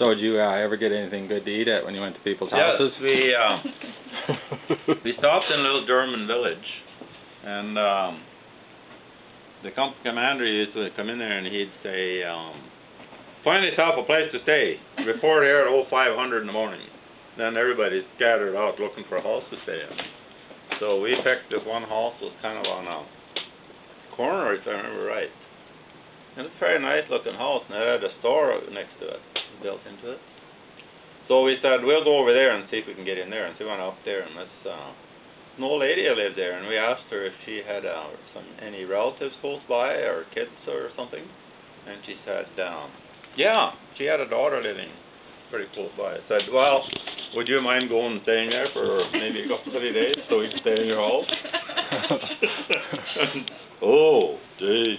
So did you ever get anything good to eat at when you went to people's houses? Yes, we stopped in a little German village, and the company commander used to come in there and he'd say, find yourself a place to stay. Report here at 0500 in the morning. Then everybody scattered out looking for a house to stay in. So we picked this one house. It was kind of on a corner, if I remember right. It was a very nice looking house, and it had a store next to it, built into it. So we said, we'll go over there and see if we can get in there. And so we went up there, and this an old lady lived there, and we asked her if she had any relatives close by, or kids or something. And she said, yeah, she had a daughter living pretty close by. I said, well, would you mind going and staying there for maybe a couple of days so we can stay in your house? Oh, gee,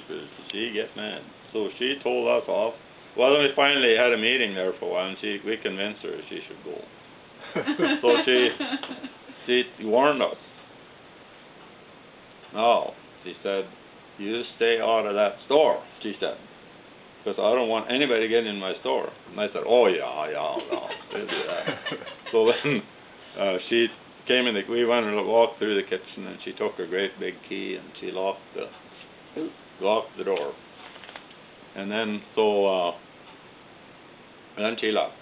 she get mad. So she told us off. Well, then we finally had a meeting there for a while, and we convinced her she should go. So she warned us. No, she said, you stay out of that store, she said, because I don't want anybody getting in my store. And I said, oh yeah, no, we'll do that. So then she came in, we went and walked through the kitchen, and she took a great big key and she locked the door. And then then she left.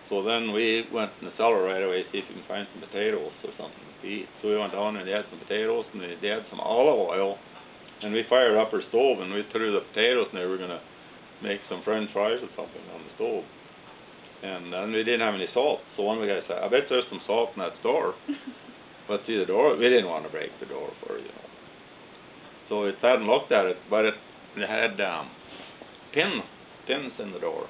So then we went in the cellar right away to see if we can find some potatoes or something to eat. So we went down and they had some potatoes and they had some olive oil, and we fired up our stove and we threw the potatoes and they were going to make some French fries or something on the stove. And then we didn't have any salt. So one of the guys said, I bet there's some salt in that store. But see, the door, we didn't want to break the door for it, So we sat and looked at it, but it had pins in the door.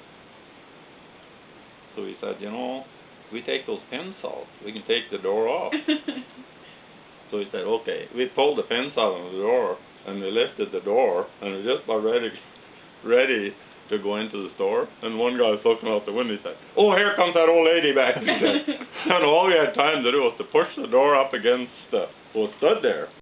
So we said, if we take those pins off, we can take the door off. So we said, okay. We pulled the pins out of the door, and we lifted the door, and we just about ready to go into the store. And one guy was looking out the window, he said, oh, here comes that old lady back. He said, and all we had time to do was to push the door up against what stood there.